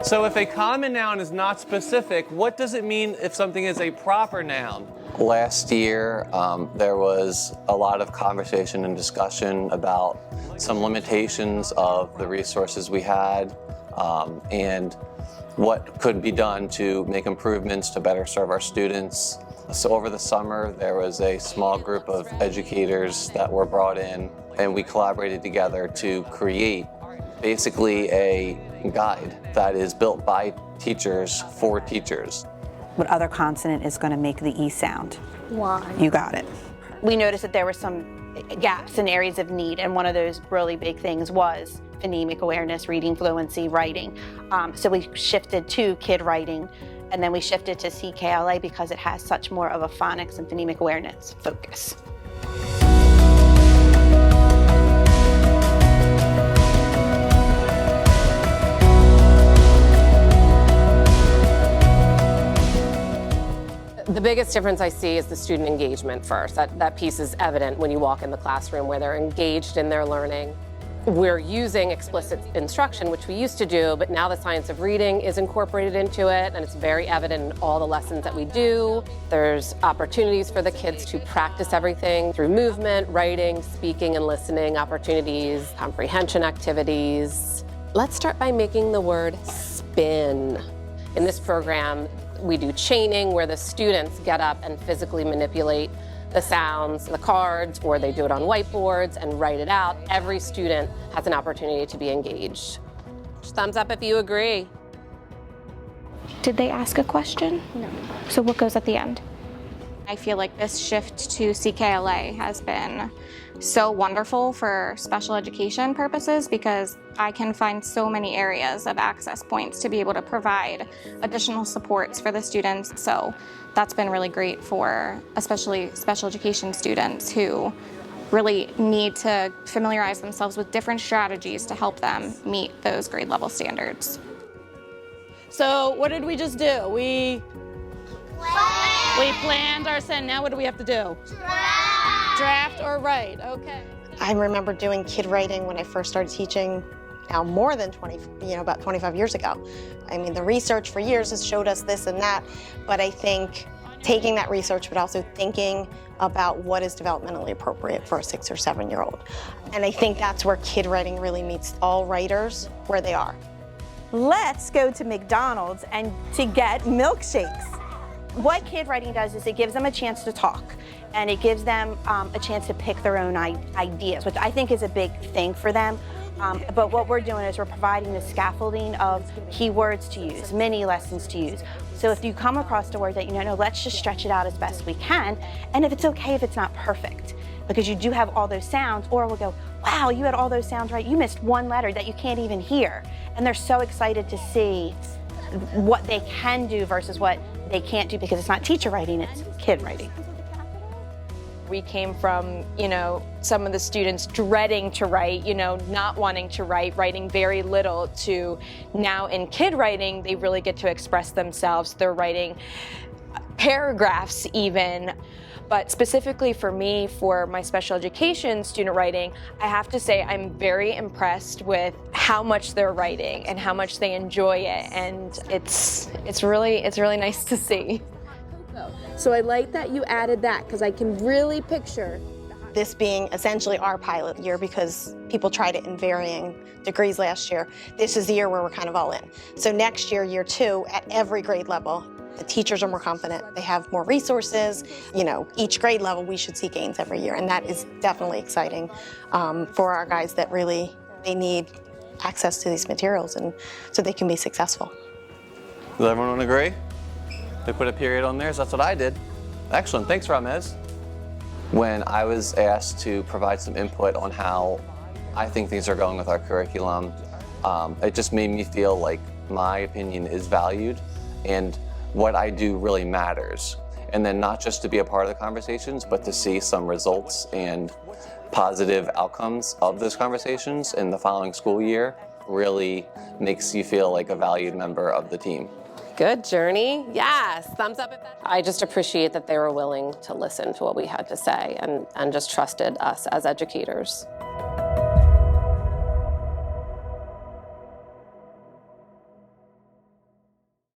So if a common noun is not specific, what does it mean if something is a proper noun? Last year, there was a lot of conversation and discussion about some limitations of the resources we had and what could be done to make improvements to better serve our students. So over the summer, there was a small group of educators that were brought in, and we collaborated together to create basically a guide that is built by teachers for teachers. What other consonant is going to make the E sound? Y. You got it. We noticed that there were some gaps and areas of need, and one of those really big things was phonemic awareness, reading fluency, writing. So we shifted to kid writing, and then we shifted to CKLA because it has such more of a phonics and phonemic awareness focus. The biggest difference I see is the student engagement first. That piece is evident when you walk in the classroom where they're engaged in their learning. We're using explicit instruction, which we used to do, but now the science of reading is incorporated into it, and it's very evident in all the lessons that we do. There's opportunities for the kids to practice everything through movement, writing, speaking, and listening opportunities, comprehension activities. Let's start by making the word spin. In this program, we do chaining where the students get up and physically manipulate the sounds, the cards, or they do it on whiteboards and write it out. Every student has an opportunity to be engaged. Thumbs up if you agree. Did they ask a question? No. So what goes at the end? I feel like this shift to CKLA has been so wonderful for special education purposes because I can find so many areas of access points to be able to provide additional supports for the students. So that's been really great for especially special education students who really need to familiarize themselves with different strategies to help them meet those grade level standards. So what did we just do? We planned our sentence. Now what do we have to do? Draft or write, okay. I remember doing kid writing when I first started teaching, now more than about 25 years ago. I mean, the research for years has showed us this and that, but I think taking that research, but also thinking about what is developmentally appropriate for a 6 or 7-year-old. And I think that's where kid writing really meets all writers where they are. Let's go to McDonald's and to get milkshakes. What kid writing does is it gives them a chance to talk, and it gives them a chance to pick their own ideas, which I think is a big thing for them. But what we're doing is we're providing the scaffolding of keywords to use, mini lessons to use. So if you come across a word that you know, let's just stretch it out as best we can, and if it's okay if it's not perfect, because you do have all those sounds, or we'll go, wow, you had all those sounds right, you missed one letter that you can't even hear. And they're so excited to see what they can do versus what they can't do, because it's not teacher writing, it's kid writing. We came from, some of the students dreading to write, not wanting to write, writing very little, to now in kid writing, they really get to express themselves. They're writing paragraphs even. But specifically for me, for my special education student writing, I have to say I'm very impressed with how much they're writing and how much they enjoy it, and it's really nice to see. So I like that you added that because I can really picture This being essentially our pilot year because people tried it in varying degrees last year. This is the year where we're kind of all in. So next year, year 2, at every grade level, the teachers are more confident, they have more resources. Each grade level, we should see gains every year, and that is definitely exciting for our guys that they need access to these materials and so they can be successful. Does everyone agree? They put a period on theirs? That's what I did. Excellent, thanks Ramez. When I was asked to provide some input on how I think things are going with our curriculum, it just made me feel like my opinion is valued and what I do really matters. And then not just to be a part of the conversations, but to see some results and positive outcomes of those conversations in the following school year really makes you feel like a valued member of the team. Good, Journey. Yes, thumbs up if that. I just appreciate that they were willing to listen to what we had to say and just trusted us as educators.